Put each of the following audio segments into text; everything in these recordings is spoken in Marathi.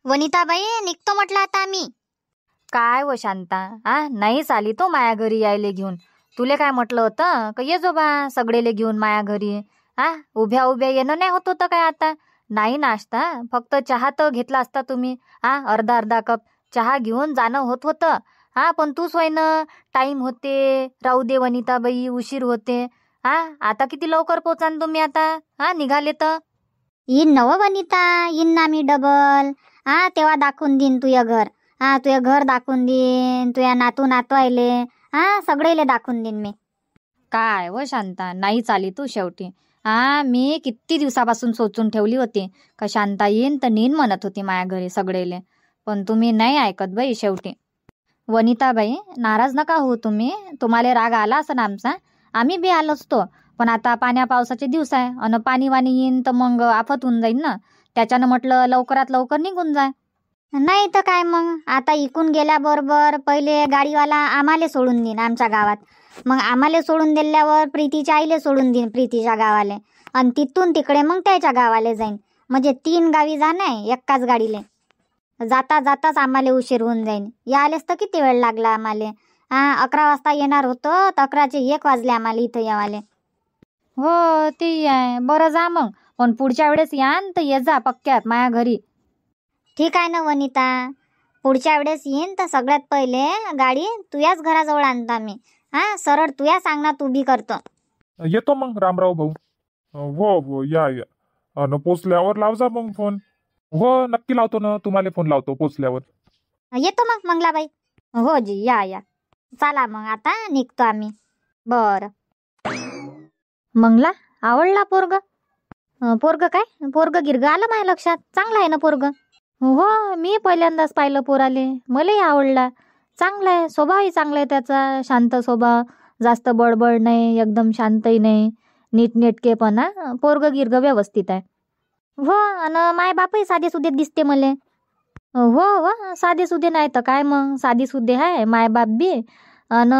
वनिताबाई निघतो म्हटलं आता आम्ही. काय व शांता, नाहीच आली तो माया घरी यायले घेऊन. तुले काय म्हटलं होतं का ये जो बा सगळेले घेऊन माया घरी. उभ्या उभ्या येणं नाही होत होतं काय आता. नाही नाश्ता, फक्त चहा तर घेतला असता तुम्ही. अर्धा अर्धा कप चहा घेऊन जाणं होत होतं. पण तूच होय ना, टाईम होते, राहू दे वनिताबाई, उशीर होते. आता किती लवकर पोचान तुम्ही आता निघाले तर. येईन नव वनिता, येईन ना मी डबल. तेव्हा दाखवून देईन तुझं घर. तुझं घर दाखवून देईन, तुझ्या नातू नातवायले सगळेले दाखवून देईन मी. काय व शांता, नाहीच आली तू शेवटी. मी किती दिवसापासून सोचून ठेवली होती का शांता येईन तर नेईन म्हणत होती माया घरी सगळेले, पण तुम्ही नाही ऐकत बाई शेवटी. वनिताबाई, नाराज नका हो तुम्ही. तुम्हाला राग आला असं आमचा, आम्ही बी आलो असतो. पण आता पाण्या पावसाचे दिवस आहे आणि पाणी वाणी येईन तर मग आफत होऊन जाईन ना. त्याच्यानं म्हटलं लवकरात लवकर निघून जाय. नाही तर काय मग, आता इकून गेल्याबरोबर पहिले गाडीवाला आम्हाला सोडून देईन आमच्या गावात. मग आम्हाला सोडून दिल्यावर प्रीतीच्या आईले सोडून देईन प्रीतीच्या गावाले, आणि तिथून तिकडे मग त्याच्या गावाले जाईन. म्हणजे 3 गावी जाणं आहे एकाच गाडीले. जाता जाताच आम्हाला उशीर होऊन जाईन. यायलेच तर किती वेळ लागला आम्हाला. 11 वाजता येणार होतो तर 11चे 1 वाजले आम्हाला इथं यावाले. हो ते आहे, बरं जा मग. पण पुढच्या वेळेस यान तर ये जा पक्क्यात माया घरी. ठीक आहे ना वनिता, पुढच्या वेळेस येईन तर सगळ्यात पहिले गाडी तुझ्याच घराजवळ आणता मी. सरळ तुझ्या सांगण्यात उभी करतो. येतो मग रामराव भाऊ. हो हो, या या. अन पोचल्यावर लाव जा मग फोन. हो नक्की लावतो ना, तुम्हाला फोन लावतो पोचल्यावर. येतो मग मंगलाबाई. हो जी, या या. चला मग आता निघतो आम्ही. बर. मंगला, आवडला पोरग? पोरग काय, पोरग गिरग आलं माझ्या लक्षात. चांगला आहे ना पोरग. हो, मी पहिल्यांदाच पाहिलं पोराले, मलाही आवडला. चांगला आहे, स्वभावही चांगला आहे त्याचा, शांत स्वभाव, जास्त बडबड नाही, एकदम शांतही नाही, नीटनेटकेपणा, पोरग गिरग व्यवस्थित आहे. हो, आणि माय बापही साधे सुधे दिसते मले. हो हो, साधे सुधे नाही तर काय मग, साधी सुधे आहे माय बाप बी, अन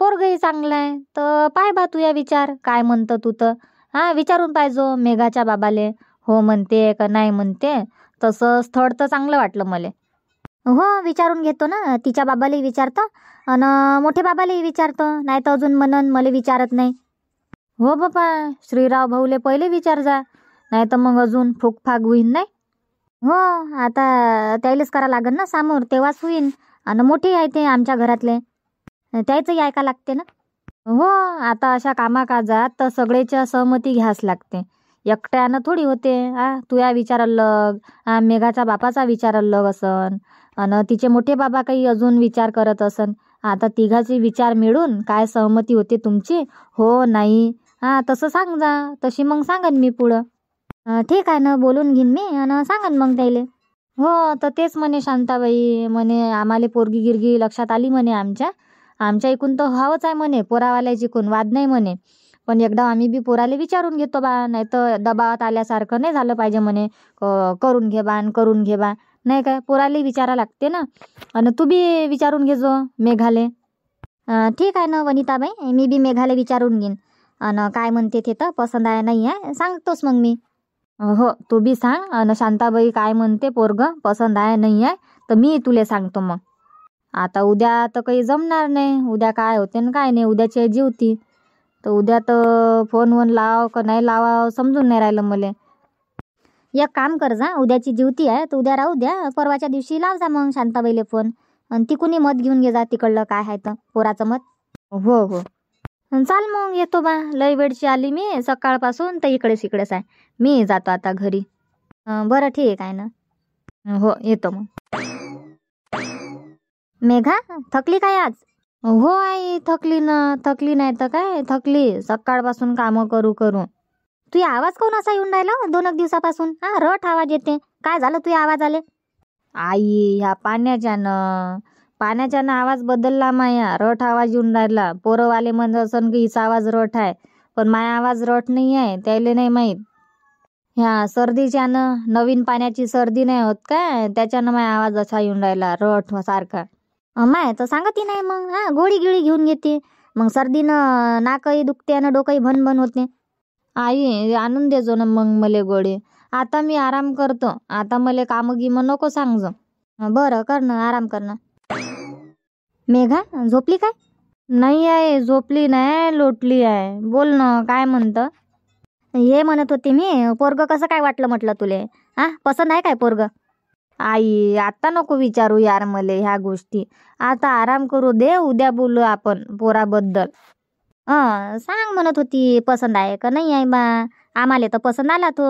पोरगही चांगला आहे. तर पाय बा तू या विचार काय म्हणतं तू तर. विचारून पाहिजो मेघाच्या बाबाले, हो म्हणते का नाही म्हणते. तसं स्थळ तर चांगलं वाटलं मला. हो, विचारून घेतो ना, तिच्या बाबालाही विचारतो आणि मोठे बाबालाही विचारतो. नाही तर अजून म्हणून मला विचारत नाही. हो बाबा, श्रीराव भाऊले पहिले विचार जा, नाही तर मग अजून फुकफाक होईन नाही. हो, आता त्यालाच करा लागेल ना समोर, तेव्हाच होईन. आणि मोठे आहे ते आमच्या घरातले, त्याचंही ऐका लागते ना. हो, आता अशा कामाकाजात तर सगळेच्या सहमती घ्यास लागते, एकट्यानं थोडी होते. तुया विचार अलग, मेघाच्या बापाचा विचार अलग असन, आणि तिचे मोठे बाबा काही अजून विचार करत असन. आता तिघाचे विचार मिळून काय सहमती होते तुमची, हो नाही, तसं सांग जा, तशी मग सांगन मी पुढं. ठीक आहे ना, बोलून घेईन मी आणि सांगन मग त्याले. हो, तर तेच म्हणे शांताबाई, म्हणे आम्हाला पोरगी गिरगी लक्षात आली म्हणे आमच्या इकून तर हवंच आहे म्हणे, पोरावाल्याची इकून वाद नाही म्हणे. पण एकदा आम्ही बी पोराले विचारून घेतो बा, नाही तर दबावात आल्यासारखं नाही झालं पाहिजे म्हणे. करून घे बा, करून घे बा, नाही काय, पोराले विचारा लागते ना. आणि तू बी विचारून घे जो मेघाले. ठीक आहे ना वनिताबाई, मी बी मेघाले विचारून घेईन. आणि काय म्हणते ते तर पसंत आहे नाही आहे सांगतोच मग मी. हो, तू बी सांग. आणि शांताबाई काय म्हणते पोरग, पसंत आहे नाही आहे तर मी तुले सांगतो मग. आता उद्या तर काही जमणार नाही, उद्या काय होते ना काय नाही, उद्याची जीवती. तर उद्या तर फोन वन लाव का नाही लावा समजून नाही राहिलं मला. एक काम कर जा, उद्याची जीवती आहे तर उद्या राहू द्या, परवाच्या दिवशी लाव जा मग शांताबाईले फोन, आणि तिकूनही मत घेऊन घे जा तिकडलं काय आहे तर पोराचं मत. हो हो, चाल मग येतो बा, लय वेळची आली मी सकाळपासून तर इकडेच आहे. मी जातो आता घरी. बरं ठीक आहे ना. हो, येतो मग. मेघा, थकली काय आज? हो आई, थकली ना, थकली नाही तर काय, थकली सकाळपासून कामं करू. तुझा आवाज कोण असा येऊन राहिला 2 दिवसापासून? रट आवाज येते, काय झालं तुझ्या आवाज आले? आई, ह्या पाण्याच्यानं आवाज बदलला माया, रट आवाज येऊन राहिला. पोरवाले म्हणत असन की हिचा आवाज रट आहे, पण माया आवाज रट नाही आहे, त्याले नाही माहीत. ह्या सर्दीच्यानं, नवीन पाण्याची सर्दी नाही होत काय, त्याच्यानं माया आवाज असा येऊन राहिला रट सारखा. माय तर सांगती नाही मग, गोळी गिळी घेऊन घेते, मग सर्दीनं नाकही दुखते आणि डोकंही भनभन होते. आई, आणून देजो ना मग मले गोळी. आता मी आराम करतो. आता मला कामं गिमं नको सांगजो. बरं कर ना, आराम कर ना. मेघा झोपली काय? नाही आहे, झोपली नाही, लोटली आहे. बोल ना, काय म्हणतं? हे म्हणत होते मी, पोरग कसं काय वाटलं म्हटलं तुले? हा, पसंत आहे काय पोरग? आई आता नको विचारू यार मले ह्या गोष्टी. आता आराम करू दे, उद्या बोलू आपण पोराबद्दल. सांग म्हणत होती पसंत आहे का नाही आहे बा. आम्हाला तर पसंत आला तो.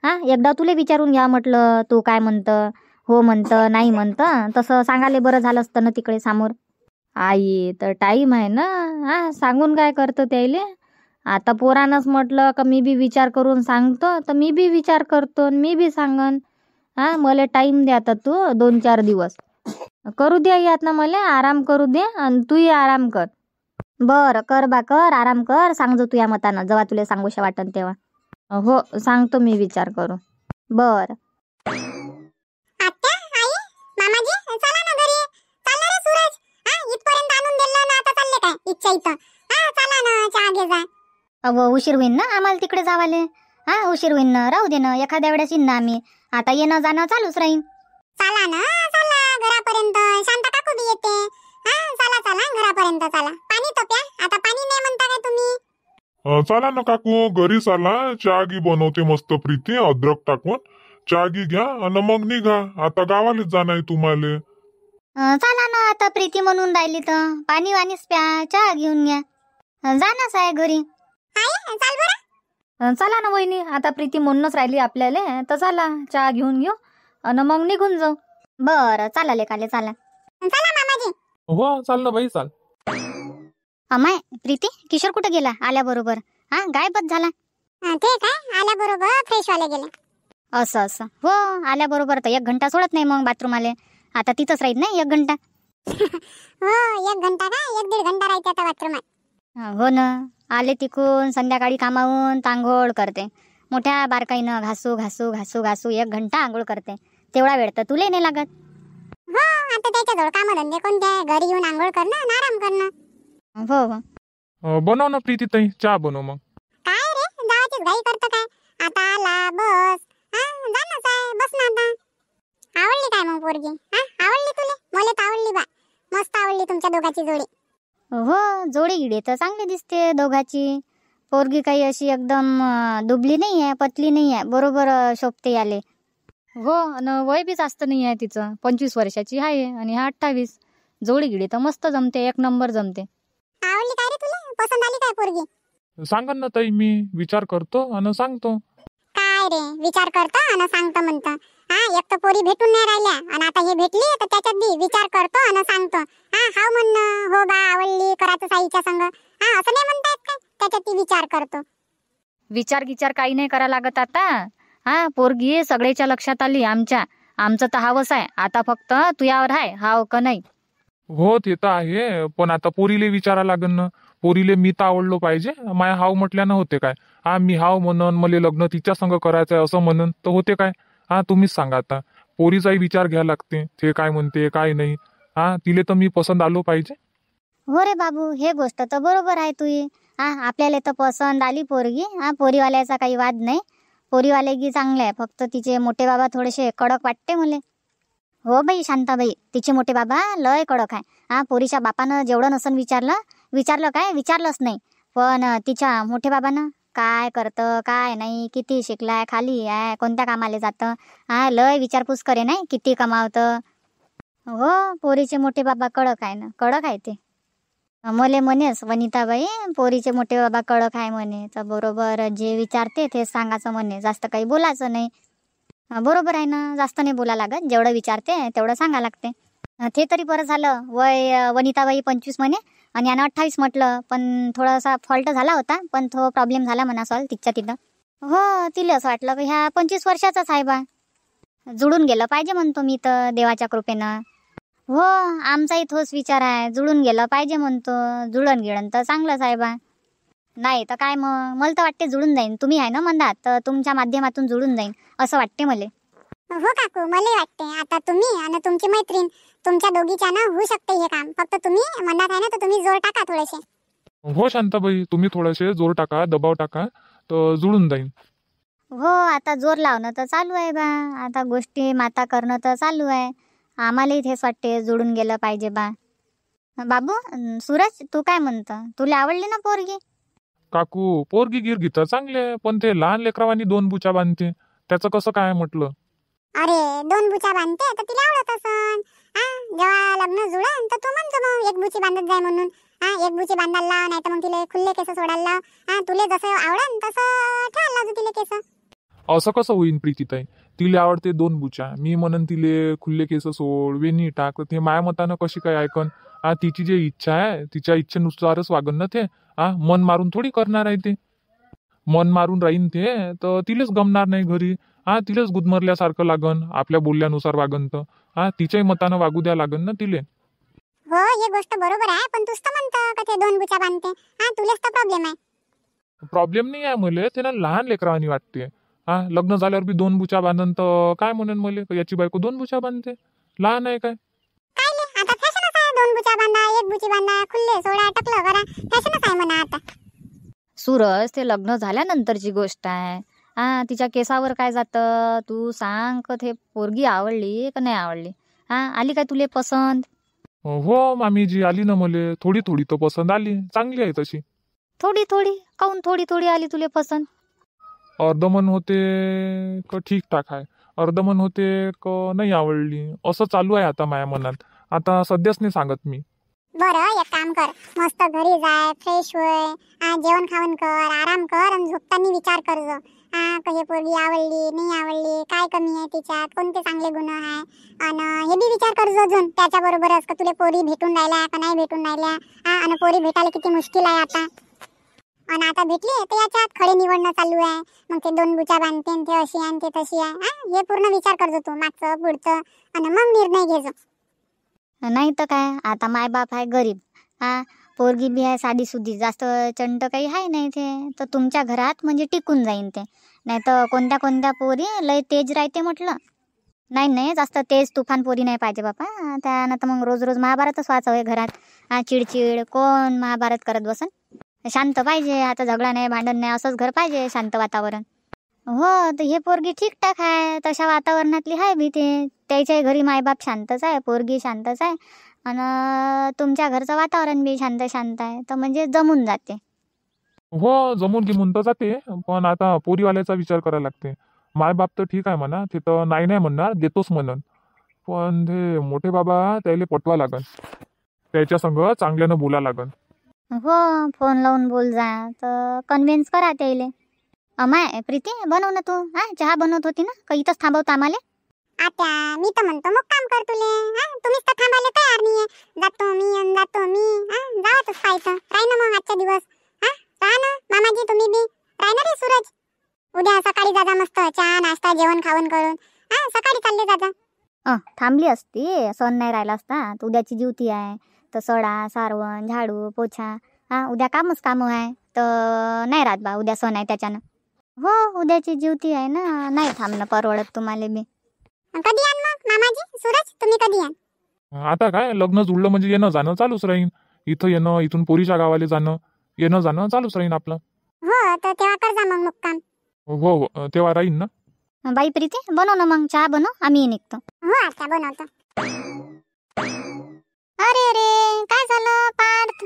हा, एकदा तुले विचारून घ्या म्हटलं, तू काय म्हणतं, हो म्हणतं नाही म्हणतं, तसं सांगाले बरं झालं असतं ना तिकडे समोर. आई तर टाईम आहे ना. हा, सांगून काय करतो त्याले. आता पोरानंच म्हटलं का मी बी विचार करून सांगतो, तर मी बी विचार करतो, मी बी सांगन. हा, मला टाईम दे आता, तू 2-4 दिवस करू दे यात ना, मला आराम करू दे आणि तूही आराम कर. बरं कर बा, कर आराम कर. सांगजो तू या मतानं, जेव्हा तुला सांगूशा वाटन तेव्हा. हो सांगतो मी विचार करू. बर. आत्या, आई, मामाजी, चला ना घरी. चालला रे सूरज. इथपर्यंत आणून दिलं ना, आता चालले काय इच्छा इथं? चला ना, चहा घे जा. अव उशीर होईन ना आम्हाला तिकडे जावाले. उशीर होईन ना, राहू दे ना, एखाद्या वेळेस येईन ना आम्ही. आता येणं जाणं चालूच राहीन. चला ना, चला घरापर्यंत. शांता काकू बी येते. चला चला घरापर्यंत चला. पाणी तो प्या. आता पाणी नाही म्हणता काय तुम्ही? चला ना काकू, घरी चला. चहा गी बनवते मस्त प्रीती, अद्रक टाकून. चहा गी घ्या आणि मग निघा. आता गावालाच जाणार आहे तुम्हाला. चला ना, आता प्रीती म्हणून राहिली तर पाणी वाणीच प्या, चहा घेऊन घ्या. जाणारच आहे घरी. आई, चाल बरं. चला ना वहिनी, आता प्रीती म्हणूनच राहिली आपल्याला, तर चला चहा घेऊन घेऊ आणि मग निघून जाऊ. बरं, चाला लेकाले, चाला. चला मामाजी. हो चाल ना बाई, चाल. अमाय प्रीती, किशोर कुठे गेला आल्याबरोबर? गायबच झाला. ते काय आल्याबरोबर फ्रेश वाले गेले. असं असं. हो, आल्याबरोबर तर 1 घंटा सोडत नाही मग बाथरूम आले. आता तिथंच राहीत नाही 1 घंटा. हो, 1 घंटा का 1-1.5 घंटा राहते आता बाथरूमात. हो ना, आले तिकून संध्याकाळी कामावून तांघोळ करते. मोठ्या बारकाईनं घासू घासू घासू घासू 1 घंटा आंघोळ करते. तेवढा वेळ तर तुले नाही लागत. हो, आता त्याच्याजवळ कामं धंदे कोणते? घरी येऊन आंघोळ करणं आणि आराम करणं. हो हो. बनव ना प्रीती ताई, चहा बनव मग. काय रे, जायचीच घाई करतो काय? आता आला बस. जाणंच आहे, बस ना आता. आवडली काय मग पोरगी? आवडली तुले? मला तर आवडली बा. मस्त आवडली तुमच्या दोघांची जोडी. हो, जोडी गिडी तर चांगली दिसते दोघाची. पोरगी काही अशी एकदम दुबली नाही आहे, पतली नाही आहे, बरोबर शोभते याले. हो, आणि वय बी जास्त नाही आहे तिचं. 25 वर्षाची आहे आणि हा 28. जोडी गिडी तर मस्त जमते, 1 नंबर जमते. आवडली काय रे तुले? पसंत आली काय पोरगी? सांगन ना ताई, मी विचार करतो आणि सांगतो. काय रे, विचार करतो आणि सांगतो म्हणतो? एक तर पोरी भेटून नाही राहिल्या आणि आता हे भेटली तर त्याच्यात बी विचार करतो आणि सांगतो. हाव म्हणणं, हो बा आवडली, करायचं साईच्या संग. असं नाही म्हणता येत काय? त्याच्यात ती विचार करतो. विचार काही नाही करा लागत आता. पोरगी सगळ्याच्या लक्षात आली आमच्या. आमचं तर हावच आहे. आता फक्त तुझ्यावर आहे, हाव का नाही. हो ते तर आहे, पण आता पोरीले विचारा लागन ना. पोरीले मी तर आवडलो पाहिजे. माया हाव म्हटल्यानं होते काय? मी हाव म्हणन, मला लग्न तिच्या संग करायचंय असं म्हणन तर होते काय? तुम्हीच सांगा आता. पोरीचाही विचार घ्यायला लागते, ते काय म्हणते काय नाही. तिले तर मी पसंत आलो पाहिजे. हो रे बाबू, हे गोष्ट तर बरोबर आहे तुझी. आपल्याला तर पसंत आली पोरगी. पोरीवाल्याचा काही वाद नाही. पोरीवाले की चांगले आहे, फक्त तिचे मोठे बाबा थोडेसे कडक वाटते मले. हो बाई शांताबाई, तिचे मोठे बाबा लय कडक आहे. पोरीच्या बापानं जेवढं नसन विचारलं काय, विचारलंच नाही. पण तिच्या मोठे बाबानं काय करतं काय नाही, किती शिकलाय, खाली आहे, कोणत्या कामाला जातं, लय विचारपूस करे नाही, किती कमावतं. हो, पोरीचे मोठे बाबा कडक आहे ना, कडक आहे ते. मले म्हणेस वनिताबाई, पोरीचे मोठे बाबा कडक आहे म्हणे, तर बरोबर जे विचारते ते सांगायचं म्हणे, जास्त काही बोलायचं नाही. बरोबर आहे ना, जास्त नाही बोला लागत, जेवढं विचारते तेवढं सांगा लागते. ते तरी बरं झालं. वय वनिताबाई 25 म्हणे आणि यानं 28 म्हटलं, पण थोडासा फॉल्ट झाला होता, पण तो प्रॉब्लेम झाला म्हणा सॉल्व तिच्या तिथं. हो, तिला असं वाटलं की ह्या 25 वर्षाचाच आहे बा, जुळून गेलं पाहिजे म्हणतो मी तर देवाच्या कृपेनं. हो, आमचाही तोच विचार आहे, जुळून गेलं पाहिजे म्हणतो. जुळण गिळण तर चांगलंच आहे बा. नाही तर काय मग, मला तर वाटते जुळून जाईन. तुम्ही आहे ना म्हणतात, तर तुमच्या माध्यमातून जुळून जाईन असं वाटते मला. हो काकू, मला वाटते आता तुम्ही आणि तुमची मैत्रीण, तुमच्या दोघीच्या ना होऊ शकते हे काम. फक्त तुम्ही म्हणत आहे ना, तर तुम्ही जोर टाका थोडेसे. हो शांताबाई, तुम्ही थोडेसे जोर टाका, दबाव टाका, तर जुळून जाईन. हो आता जोर लावणं तर चालू आहे बा. आता गोष्टी माता करणं तर चालू आहे. आम्हालाही तेच वाटते जोडून गेलं पाहिजे बा. बाबू सूरज तू काय म्हणतं, तुला आवडली ना पोरगी? काकू पोरगी गिरगी तर चांगली आहे, पण ते लहान लेकरावानी 2 बुचा बांधते, त्याचं कसं काय म्हटलं? अरे 2 बुचा बांधते तर तिला आवडत असन. जेव्हा लग्न जुळन तर तू म्हणतो मग 1 बुची बांधत जाय म्हणून. 1 बुची बांधायला लाव, नाही तर मग तिला खुल्ले केस सोडायला लाव. तुले जसं आवडन तसं ठेवायला लावतो तिला केस. असं कसं होईन प्रीतीताई? तिला आवडते 2 बुचा, मी म्हणन तिले खुल्ले केस सोड, वेणी टाक, ते माया मतानं कशी काय ऐकन? तिची जी इच्छा आहे तिच्या इच्छेनुसारच वागन ना ते. मन मारून थोडी करणार आहे ते. मन मारून राहीन ते तर तिलेच गमणार नाही घरी. तिलेच गुदमरल्यासारखं लागन, आपल्या बोलल्यानुसार वागन तर तिच्याही मतानं वागू द्या लागन ना तिले. हो ही गोष्ट बरोबर आहे, पण तूच तर म्हणतो का ते 2 बुचा बांधते. तुलेच तर प्रॉब्लेम आहे. प्रॉब्लेम नाही आहे मले, ते ना लहान लेकरावानी वाटते. लग्न झाल्यावर बी 2 बुचा बांधन तर काय म्हणन मले, याची बायको 2 बुचा बांधते, लहान आहे काय? काय नाही आता फॅशनच आहे. 2 बुचा बांधा, 1 बुची बांधा, खुल्ले सोडा, टकलं करा, फॅशनच आहे म्हणा आता. सूरज ते लग्न झाल्यानंतरची गोष्ट आहे. तिच्या केसावर काय जातं? तू सांग का ते पोरगी आवडली का नाही आवडली? आली काय तुले पसंत? हो मामीजी आली ना मले, थोडी थोडी तर पसंत आली, चांगली आहे तशी. थोडी थोडी काऊन थोडी थोडी आली तुले पसंत? अर्धमन होते का ठीक ठाक आहे, अर्धमन होते का नाही आवडली, असं चालू आहे आता माया मनात. आता सध्याच नाही सांगत मी. बरं एक काम कर, मस्त घरी जाय, फ्रेश होय, जेवण खावण कर, आराम कर आणि झोपताना विचार कर जो. हे पोरगी आवडली नाही आवडली, काय कमी आहे तिच्यात, कोणते चांगले गुण आहे, आणि हे बी विचार कर जो अजून त्याच्या बरोबरच का तुला पोरी भेटून राहिल्या का नाही भेटून राहिल्या. आणि पोरी भेटायला किती मुश्किल आहे आता. आणि आता भेटली तर याच्यात खडे निवडणं चालू आहे. मग ते 2 बुचा बांधते आणि ते अशी आहे आणि ते तशी आहे. हे पूर्ण विचार करजो तू मागचं पुढचं, आणि मग निर्णय घेजो. नाही तर काय, आता मायबाप आहे गरीब. पोरगी बी आहे साधीसुधी, जास्त चंट काही आहे नाही ते, तर तुमच्या घरात म्हणजे टिकून जाईन ते. नाही तर कोणत्या कोणत्या पोरी लय तेज राहते म्हटलं. नाही नाही जास्त तेज तुफान पोरी नाही पाहिजे बापा. त्यानं तर मग रोज रोज महाभारतच वाचावं आहे घरात. चिडचिड कोण महाभारत करत बसन. शांत पाहिजे, आता झगडा नाही भांडण नाही, असंच घर पाहिजे, शांत वातावरण. हो तर हे पोरगी ठीकठाक आहे, तशा वातावरणातली आहे बी ते. त्याच्याही घरी मायबाप शांतच आहे, पोरगी शांतच आहे, आणि तुमच्या घरचं वातावरण बी शांत शांत आहे, तर म्हणजे जमून जाते. हो जमून घेऊन तर जाते, पण आता पोरीवाल्याचा विचार करायला लागते. मायबाप तर ठीक आहे म्हणा, ते तर नाही नाही म्हणणार, देतोच म्हणन, पण ते मोठे बाबा त्याला पटवा लागन, त्याच्या संग चांगल्यानं बोला लागन. हो फोन लावून बोल जा तर कन्व्हिन्स करा त्याले. अमाय प्रीती बनव ना तू. चहा बनवत होती ना का इथंच थांबवत आम्हाला? आता मी तर म्हणतो मग काम कर तुले. तुम्हीच तर थांबायला तयार नाहीये. जातो मी जावतच पाहायचं काय ना मग आजच्या दिवस. राहा ना मामाजी, तुम्ही बी राहा ना रे सूरज. उद्या सकाळी जाजा मस्त चहा नाश्ता जेवण खावण करून. सकाळी चालले जाजा. थांबली असती, सण नाही राहिला असता. तर उद्याची ड्युटी आहे, तर सडा सारवण झाडू पोछा, उद्या कामच काम आहे, तर नाही राहत बा, उद्या सण आहे त्याच्यानं. हो उद्याची ड्युटी आहे ना, नाही थांबणं परवडत तुम्हाला बी. कधी यान मग मामाजी सूरज, तुम्ही कधी यान? आता काय लग्न जुळलं म्हणजे येणं जाणं चालूच राहीन. इथं येणं, इथून पोरीच्या गावाला जाणं, येणं जाणं चालूच राहीन आपलं. हो तर तेव्हा कर जा मग मुक्काम. हो हो तेव्हा राहीन ना. बाई प्रीती बनव ना मग चहा बनव, आम्ही निघतो. हो आता बनवतो. अरे अरे काय झालं पार्थ?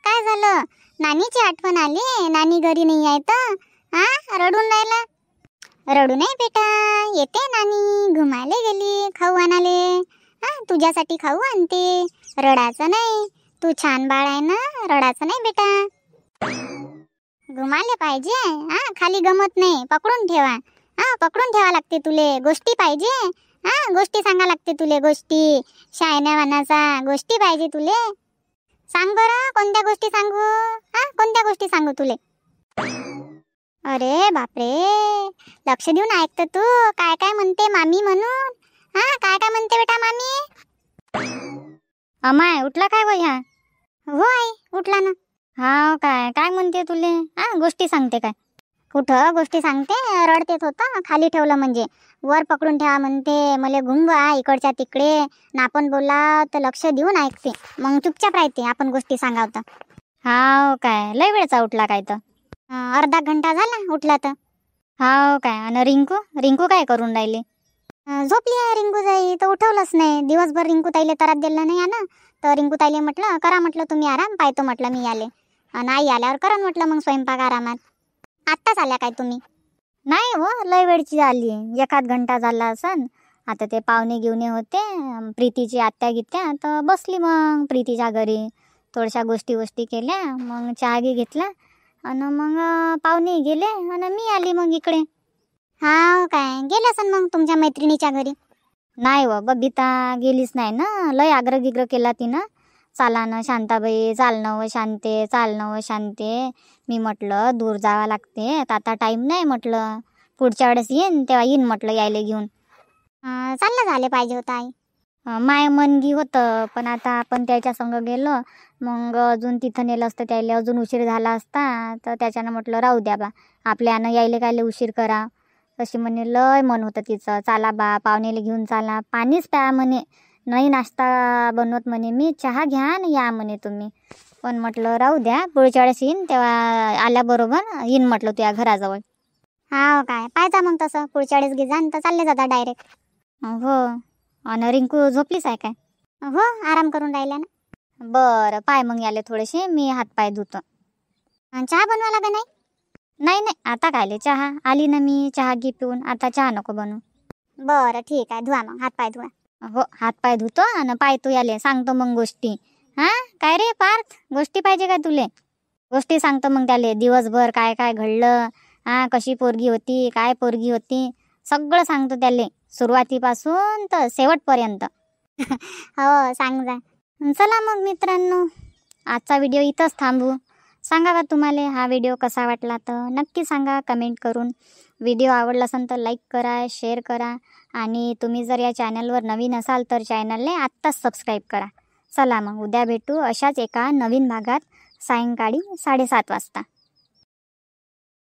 काय झालं? नानीची आठवण आली? नानी घरी नाही आहे तर रडून राहिला? रडू नाही बेटा, येते नानी, घुमायला गेली, खाऊ आणाले. तुझ्यासाठी खाऊ आणते, रडायचं नाही. तू छान बाळ आहे ना, रडायचं नाही बेटा. घुमाले पाहिजे, खाली गमत नाही, पकडून ठेवा. पकडून ठेवा लागते तुले. गोष्टी पाहिजे, गोष्टी सांगा लागते तुले. गोष्टी शायन्या वानाचा गोष्टी पाहिजे तुले. सांग बरं कोणत्या गोष्टी सांगू? कोणत्या गोष्टी सांगू तुले? अरे बापरे, लक्ष देऊन ऐकतं तू. काय काय म्हणते मामी म्हणून? काय काय म्हणते बेटा मामी? अमाय उठला काय वय? हो आई उठला ना. काय काय म्हणते तुले? गोष्टी सांगते काय? कुठं गोष्टी सांगते? रडतेच होतं, खाली ठेवलं म्हणजे. वर पकडून ठेवा म्हणते, मला घुमवा इकडच्या तिकडे. ना आपण बोला तर लक्ष देऊन ऐकते, मग चुपचाप राहते आपण गोष्टी सांगावतं. काय लय वेळचा उठला काय तर? अर्धा घंटा झाला उठला तर. हाव काय? आणि रिंकू रिंकू काय करून राहिली? झोपली आहे रिंकू ताई, तर उठवलंच नाही दिवसभर. रिंकू ताईले त्रास दिला नाही ना, तर रिंकू ताईले म्हटलं करा, म्हटलं तुम्ही आराम, पाहतो म्हटलं मी आले. आणि आई आल्यावर करा म्हटलं मग स्वयंपाक आरामात. आत्ताच आल्या काय तुम्ही? नाही हो, लय वेळची आली, एखाद घंटा झाला असन. आता ते पाहुणे घेऊन होते, प्रीतीची आत्या गीत्या, तर बसली मग प्रीतीच्या घरी. थोड्याशा गोष्टी केल्या, मग चहा घेतला आणि मग पाहुणे गेले आणि मी आली मग इकडे. हा काय? गेले असन मग तुमच्या मैत्रिणीच्या घरी? नाही व बबिता गेलीच नाही ना, लय आग्रह केला तिनं. चाला ना शांताबाई, चालणं व शांते, चालणं व शांते. मी म्हटलं दूर जावं लागते, आता टाईम नाही म्हटलं, पुढच्या वेळेस येईन तेव्हा येईन म्हटलं यायला घेऊन. चाललं झाले पाहिजे होतं आई. माय मनगी होतं, पण आता आपण त्याच्या संग गेलो, मग अजून तिथं नेलं असतं त्याला, अजून उशीर झाला असता, तर त्याच्यानं म्हटलं राहू द्या बा, आपल्यानं यायला काय उशीर करा. तशी म्हणे लय मन होतं तिचं, चाला बा पाहुणेले घेऊन चाला, पाणीच प्या म्हणे, नाही नाश्ता बनवत म्हणे मी, चहा घ्या ना या म्हणे तुम्ही. पण म्हटलं राहू द्या, पुढच्या वेळेस येईन तेव्हा आल्याबरोबर येईन म्हटलं तुझ्या घराजवळ. हा काय? पाहिजा मग तसं, पुढच्या वेळेस घे जाण तर चालले जाता डायरेक्ट. हो. आणि रिंकू झोपलीच आहे काय? हो, आराम करून राहिल्या ना. बरं, पाय मग याले थोडेसे, मी हातपाय धुतो. चहा बनवा लागा? नाही नाही, आता कायले चहा, आली ना मी, चहा घे पिऊन, आता चहा नको बनवू. बरं ठीक आहे, धुवा मग हातपाय धुवा. हो, हातपाय धुतो आणि पाय तू याले सांगतो मग गोष्टी. हा काय रे पार्थ, गोष्टी पाहिजे का तुले? गोष्टी सांगतो मग त्याले, दिवसभर काय काय घडलं, कशी पोरगी होती, काय पोरगी होती, सगळं सांगतो त्याले, सुरुवातीपासून तर शेवटपर्यंत. हो सांग जा. चला मग मित्रांनो, आजचा व्हिडिओ इथंच थांबू. सांगा का तुम्हाला हा व्हिडिओ कसा वाटला, तर नक्की सांगा कमेंट करून. व्हिडिओ आवडला असेल तर लाईक करा, शेअर करा, आणि तुम्ही जर या चॅनलवर नवीन असाल तर चॅनलने आत्ताच सबस्क्राईब करा. चला मग उद्या भेटू अशाच एका नवीन भागात, सायंकाळी 7:30 वाजता.